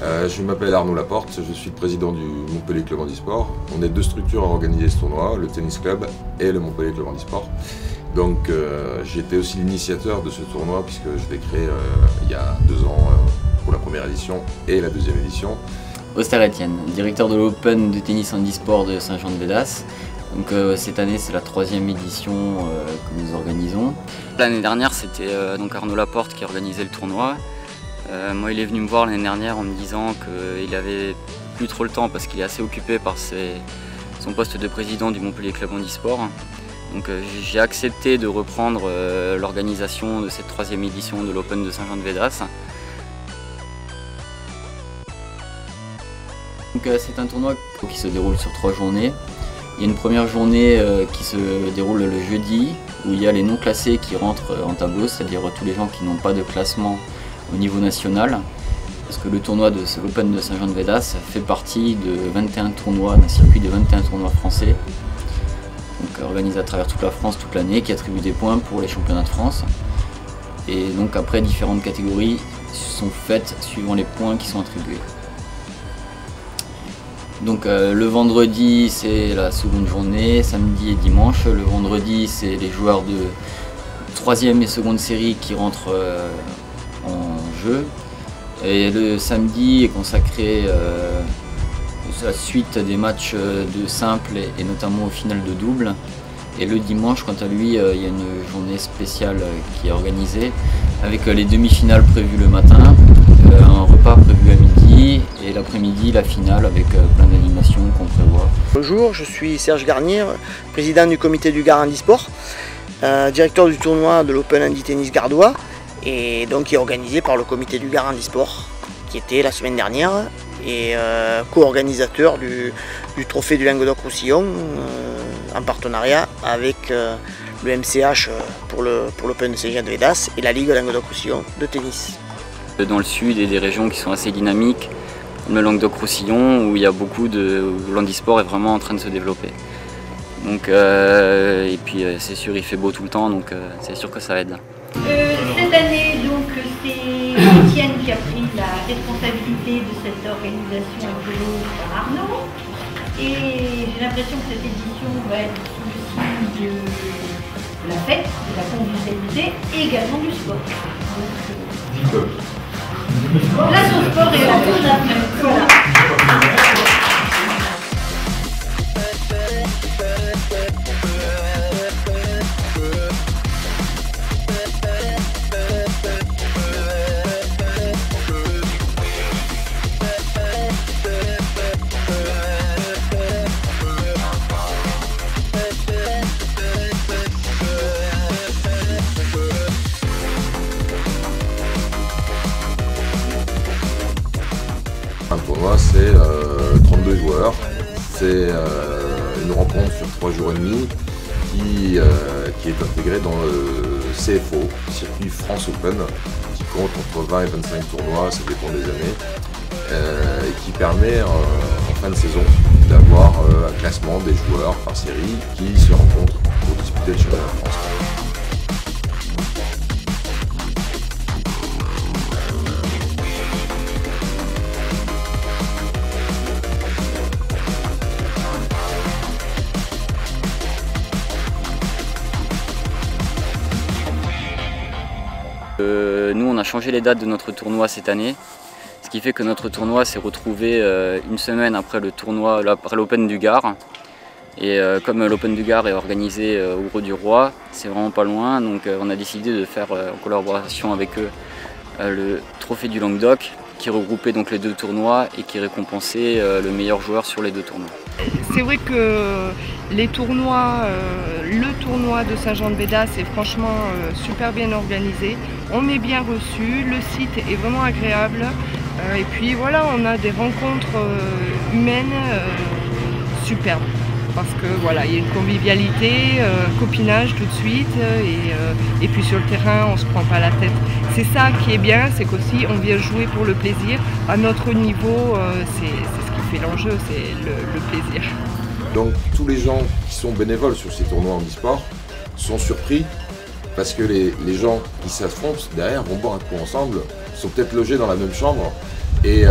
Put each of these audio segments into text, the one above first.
Je m'appelle Arnaud Laporte, je suis le président du Montpellier Club Handisport. On est deux structures à organiser ce tournoi, le tennis club et le Montpellier Club Handisport. Donc j'ai été aussi l'initiateur de ce tournoi puisque je l'ai créé il y a 2 ans pour la première édition et la deuxième édition. Auster-Etienne, directeur de l'Open de tennis handisport de Saint-Jean-de-Védas. Donc cette année c'est la 3e édition que nous organisons. L'année dernière c'était donc Arnaud Laporte qui organisait le tournoi. Moi il est venu me voir l'année dernière en me disant qu'il avait plus trop le temps parce qu'il est assez occupé par son poste de président du Montpellier Club Handisport. Donc j'ai accepté de reprendre l'organisation de cette 3e édition de l'Open de Saint-Jean-de-Védas. C'est un tournoi qui se déroule sur 3 journées. Il y a une première journée qui se déroule le jeudi, où il y a les non classés qui rentrent en tableau, c'est-à-dire tous les gens qui n'ont pas de classement au niveau national. Parce que le tournoi de l'Open de Saint-Jean-de-Védas fait partie de 21 tournois, d'un circuit de 21 tournois français. Donc organisé à travers toute la France toute l'année, qui attribue des points pour les championnats de France. Et donc après, différentes catégories sont faites suivant les points qui sont attribués. Donc le vendredi c'est la seconde journée, samedi et dimanche. Le vendredi c'est les joueurs de 3e et seconde série qui rentrent en jeu. Et le samedi est consacré à la suite des matchs de simple et notamment au final de double. Et le dimanche quant à lui il y a une journée spéciale qui est organisée avec les demi-finales prévues le matin, un repas prévu à midi et l'après-midi la finale avec plein d'animations qu'on prévoit. Bonjour, je suis Serge Garnier, président du comité du Gard Handisport, directeur du tournoi de l'Open Handi Tennis Gardois et donc qui est organisé par le comité du Gard Handisport qui était la semaine dernière et co-organisateur du trophée du Languedoc-Roussillon en partenariat avec le MCH pour l'Open de Saint-Jean-de-Védas et la Ligue Languedoc-Roussillon de tennis. Dans le sud, il y a des régions qui sont assez dynamiques, comme le Languedoc-Roussillon, où il y a beaucoup où l'handisport est vraiment en train de se développer. Donc, et puis c'est sûr, il fait beau tout le temps, donc c'est sûr que ça aide. Cette année, donc, c'est Étienne qui a pris la responsabilité de cette organisation écolo par Arnaud. Et j'ai l'impression que cette édition va être sous le signe de la fête, de la convivialité et également du sport. Donc, la sauce sport et la sauce après. Voilà. Un tournoi c'est 32 joueurs, c'est une rencontre sur 3 jours et demi qui est intégrée dans le CFO, Circuit France Open, qui compte entre 20 et 25 tournois, ça dépend des années, et qui permet en fin de saison d'avoir un classement des joueurs par série qui se rencontrent pour disputer le championnat de France. Nous on a changé les dates de notre tournoi cette année, ce qui fait que notre tournoi s'est retrouvé une semaine après le tournoi, après l'Open du Gard. Et comme l'Open du Gard est organisé au Grau du Roi, c'est vraiment pas loin, donc on a décidé de faire en collaboration avec eux le trophée du Languedoc, qui regroupait donc les 2 tournois et qui récompensait le meilleur joueur sur les 2 tournois. C'est vrai que les tournois, le tournoi de Saint-Jean-de-Védas est franchement super bien organisé. On est bien reçu, le site est vraiment agréable. Et puis voilà, on a des rencontres humaines superbes. Parce que voilà, il y a une convivialité, copinage tout de suite, et puis sur le terrain, on se prend pas la tête. C'est ça qui est bien, c'est qu'aussi on vient jouer pour le plaisir. À notre niveau, c'est ce qui fait l'enjeu, c'est le plaisir. Donc tous les gens qui sont bénévoles sur ces tournois handisport sont surpris parce que les gens qui s'affrontent derrière vont boire un coup ensemble, sont peut-être logés dans la même chambre Et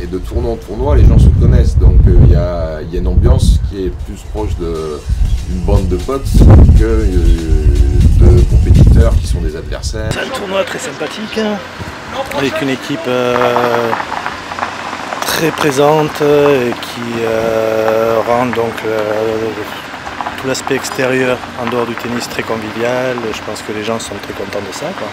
de tournoi en tournoi, les gens se connaissent, donc il y a une ambiance qui est plus proche d'une bande de potes que de compétiteurs qui sont des adversaires. C'est un tournoi très sympathique, avec une équipe très présente et qui rend donc tout l'aspect extérieur en dehors du tennis très convivial. Je pense que les gens sont très contents de ça, quoi.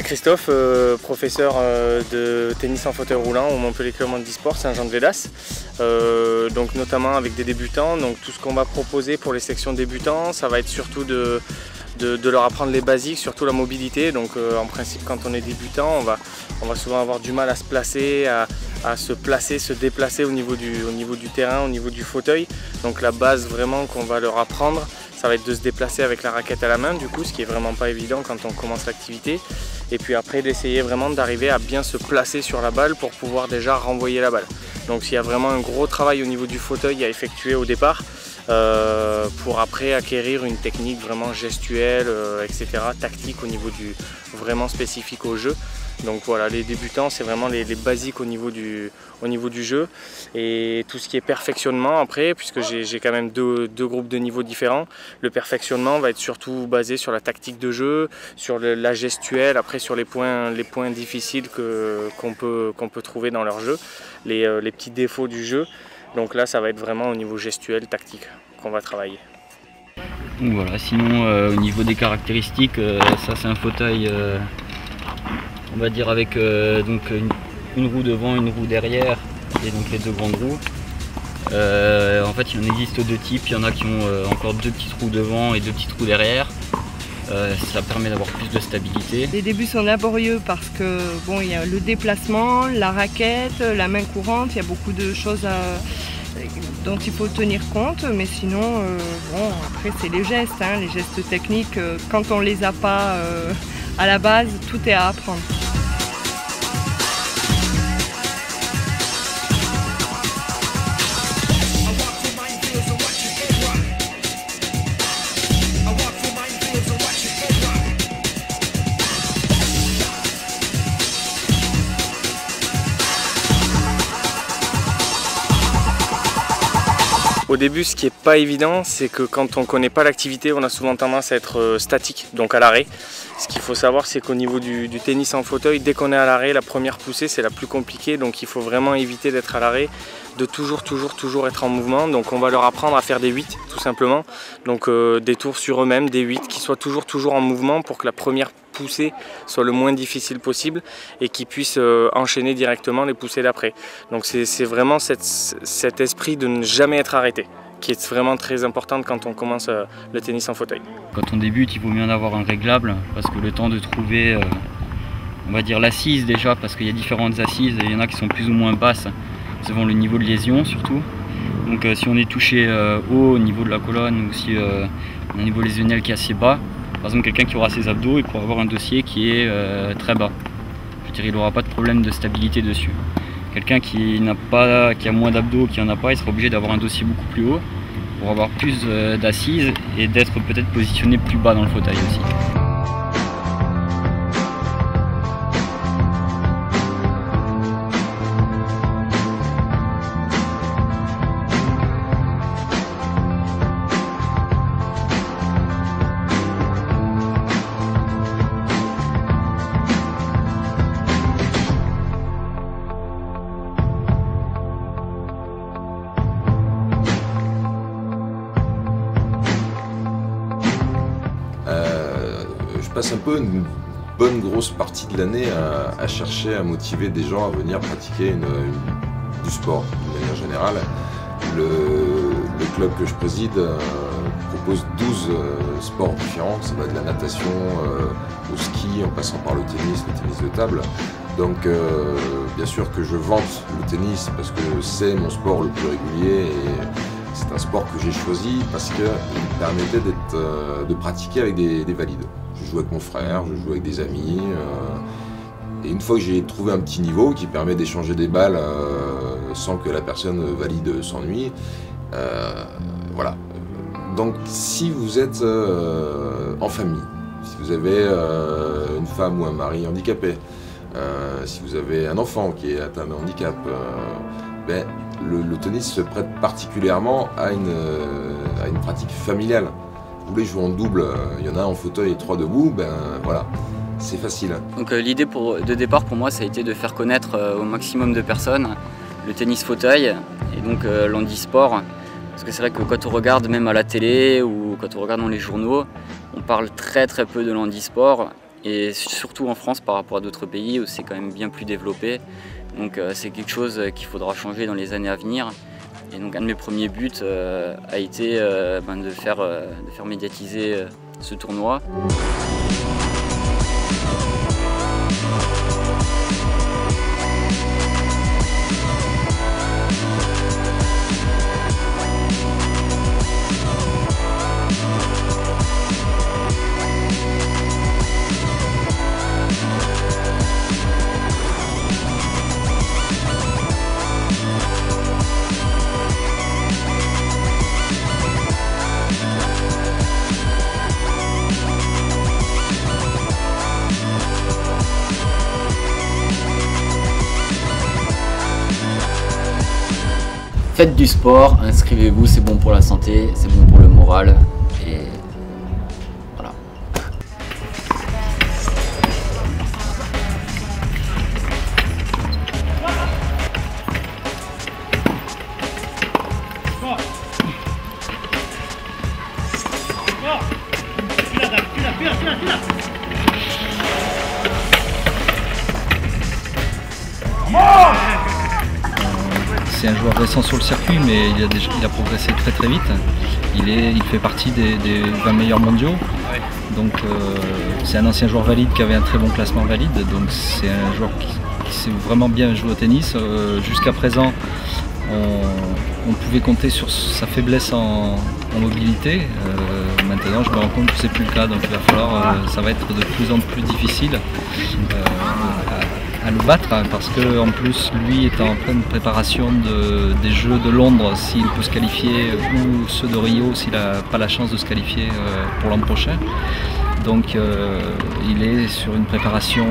Christophe, professeur de tennis en fauteuil roulant au Montpellier Club Handisport Saint-Jean-de-Védas, donc notamment avec des débutants. Donc tout ce qu'on va proposer pour les sections débutants, ça va être surtout de leur apprendre les basiques, surtout la mobilité. Donc en principe, quand on est débutant, on va souvent avoir du mal à se placer, à se placer, se déplacer au niveau du terrain, au niveau du fauteuil. Donc la base vraiment qu'on va leur apprendre, ça va être de se déplacer avec la raquette à la main, du coup, ce qui est vraiment pas évident quand on commence l'activité. Et puis après, d'essayer vraiment d'arriver à bien se placer sur la balle pour pouvoir déjà renvoyer la balle. Donc il y a vraiment un gros travail au niveau du fauteuil à effectuer au départ pour après acquérir une technique vraiment gestuelle, etc., tactique au niveau vraiment spécifique au jeu. Donc voilà, les débutants, c'est vraiment les basiques au niveau du jeu. Et tout ce qui est perfectionnement après, puisque j'ai quand même deux groupes de niveaux différents, le perfectionnement va être surtout basé sur la tactique de jeu, sur la gestuelle, après sur les points difficiles qu'on peut trouver dans leur jeu, les petits défauts du jeu. Donc là, ça va être vraiment au niveau gestuel, tactique qu'on va travailler. Donc voilà, sinon au niveau des caractéristiques, ça c'est un fauteuil on va dire avec donc une roue devant, une roue derrière et donc les deux grandes roues. En fait il en existe deux types, il y en a qui ont encore deux petites roues devant et deux petites roues derrière. Ça permet d'avoir plus de stabilité. Les débuts sont laborieux parce que bon, il y a le déplacement, la raquette, la main courante, il y a beaucoup de choses dont il faut tenir compte, mais sinon bon, après c'est les gestes, hein, les gestes techniques, quand on les a pas à la base, tout est à apprendre. Au début, ce qui n'est pas évident, c'est que quand on ne connaît pas l'activité, on a souvent tendance à être statique, donc à l'arrêt. Ce qu'il faut savoir, c'est qu'au niveau du tennis en fauteuil, dès qu'on est à l'arrêt, la première poussée, c'est la plus compliquée. Donc il faut vraiment éviter d'être à l'arrêt, de toujours être en mouvement. Donc on va leur apprendre à faire des 8, tout simplement. Donc des tours sur eux-mêmes, des 8, qui soient toujours en mouvement pour que la première poussée soit le moins difficile possible et qu'ils puissent enchaîner directement les poussées d'après. Donc c'est vraiment cet esprit de ne jamais être arrêté qui est vraiment très importante quand on commence le tennis en fauteuil. Quand on débute, il vaut mieux en avoir un réglable parce que le temps de trouver, on va dire l'assise déjà, parce qu'il y a différentes assises et il y en a qui sont plus ou moins basses selon le niveau de lésion surtout. Donc si on est touché haut au niveau de la colonne ou si on a un niveau lésionnel qui est assez bas, par exemple quelqu'un qui aura ses abdos, il pourra avoir un dossier qui est très bas. Je veux dire, il n'aura pas de problème de stabilité dessus. Quelqu'un qui a moins d'abdos, qui n'en a pas, il sera obligé d'avoir un dossier beaucoup plus haut pour avoir plus d'assises et d'être peut-être positionné plus bas dans le fauteuil aussi. Je passe un peu une bonne grosse partie de l'année à chercher à motiver des gens à venir pratiquer du sport d'une manière générale. Le club que je préside propose 12 sports différents. Ça va de la natation au ski, en passant par le tennis de table. Donc bien sûr que je vante le tennis parce que c'est mon sport le plus régulier et c'est un sport que j'ai choisi parce qu'il me permettait de pratiquer avec des valides. Je joue avec mon frère, je joue avec des amis. Et une fois que j'ai trouvé un petit niveau qui permet d'échanger des balles sans que la personne valide s'ennuie, voilà. Donc si vous êtes en famille, si vous avez une femme ou un mari handicapé, si vous avez un enfant qui est atteint de handicap, le tennis se prête particulièrement à une pratique familiale. Vous voulez jouer en double, il y en a un en fauteuil et 3 debout, voilà. C'est facile. Donc l'idée de départ pour moi, ça a été de faire connaître au maximum de personnes le tennis fauteuil et donc l'handisport. Parce que c'est vrai que quand on regarde même à la télé ou quand on regarde dans les journaux, on parle très peu de l'handisport et surtout en France par rapport à d'autres pays où c'est quand même bien plus développé. Donc c'est quelque chose qu'il faudra changer dans les années à venir. Et donc un de mes premiers buts a été de faire médiatiser ce tournoi. Faites du sport, inscrivez-vous, c'est bon pour la santé, c'est bon pour le moral et voilà. C'est un joueur récent sur le circuit, mais il a progressé très vite. Il fait partie des 20 meilleurs mondiaux. Donc c'est un ancien joueur valide qui avait un très bon classement valide. Donc c'est un joueur qui sait vraiment bien jouer au tennis. Jusqu'à présent, on pouvait compter sur sa faiblesse en mobilité. Maintenant, je me rends compte que c'est plus le cas. Donc il va falloir, ça va être de plus en plus difficile à le battre, parce que en plus lui est en pleine préparation des Jeux de Londres s'il peut se qualifier, ou ceux de Rio s'il n'a pas la chance de se qualifier pour l'an prochain. Donc il est sur une préparation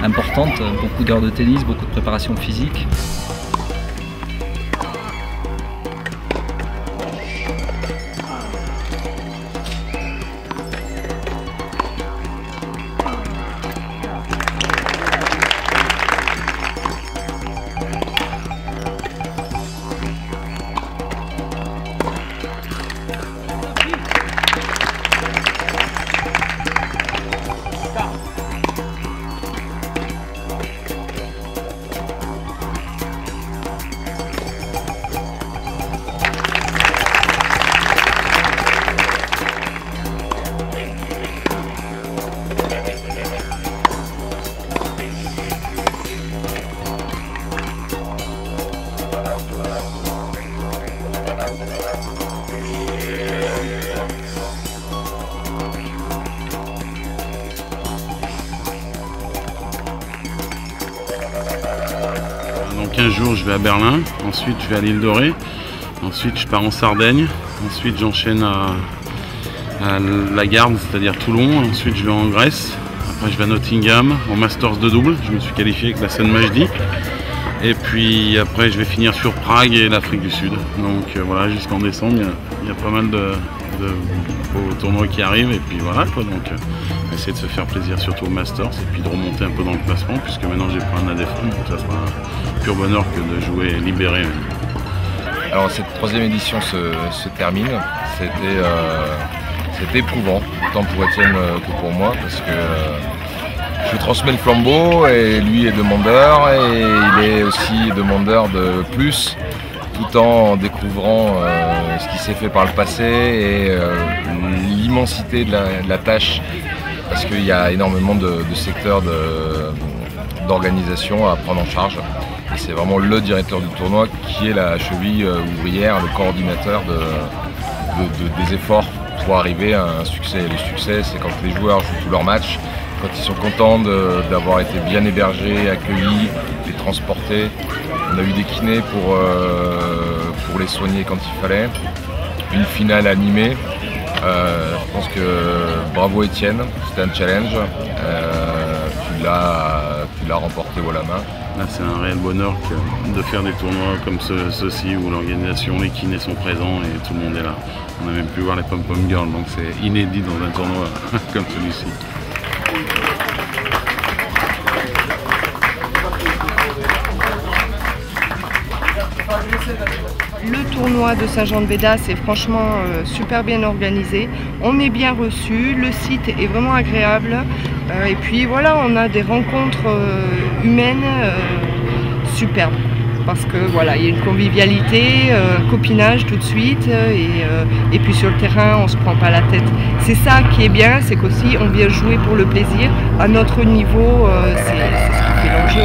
importante, beaucoup d'heures de tennis, beaucoup de préparation physique. Dans 15 jours, je vais à Berlin, ensuite je vais à l'île Dorée, ensuite je pars en Sardaigne, ensuite j'enchaîne à la Garde, c'est-à-dire Toulon, ensuite je vais en Grèce, après je vais à Nottingham, en Masters de double, je me suis qualifié avec la Sen Majdi, et puis après je vais finir sur Prague et l'Afrique du Sud. Donc voilà, jusqu'en décembre, il y a pas mal de beaux tournois qui arrivent, et puis voilà quoi, donc essayer de se faire plaisir surtout au Masters, et puis de remonter un peu dans le classement, puisque maintenant j'ai pris un ADFM, donc ça sera un pur bonheur que de jouer libéré. Alors cette troisième édition se termine, c'était éprouvant, tant pour Étienne que pour moi, parce que je transmets le flambeau et lui est demandeur, et il est aussi demandeur de plus, tout en découvrant ce qui s'est fait par le passé et l'immensité de la tâche, parce qu'il y a énormément de secteurs d'organisation à prendre en charge. Et c'est vraiment le directeur du tournoi qui est la cheville ouvrière, le coordinateur des efforts pour arriver à un succès. Et le succès, c'est quand les joueurs jouent tous leurs matchs, quand ils sont contents d'avoir été bien hébergés, accueillis, les transportés. On a eu des kinés pour les soigner quand il fallait. Une finale animée. Je pense que bravo Étienne, c'était un challenge. Tu l'as remporté haut la main. Là, c'est un réel bonheur de faire des tournois comme ceux-ci où l'organisation, les kinés sont présents et tout le monde est là. On a même pu voir les pom-pom girls, donc c'est inédit dans un tournoi comme celui-ci. Le tournoi de Saint-Jean-de-Bédas est franchement super bien organisé. On est bien reçu, le site est vraiment agréable. Et puis voilà, on a des rencontres humaines superbes. Parce que voilà, il y a une convivialité, un copinage tout de suite. Et puis sur le terrain, on ne se prend pas la tête. C'est ça qui est bien, c'est qu'aussi on vient jouer pour le plaisir. À notre niveau, c'est ce qui fait l'enjeu.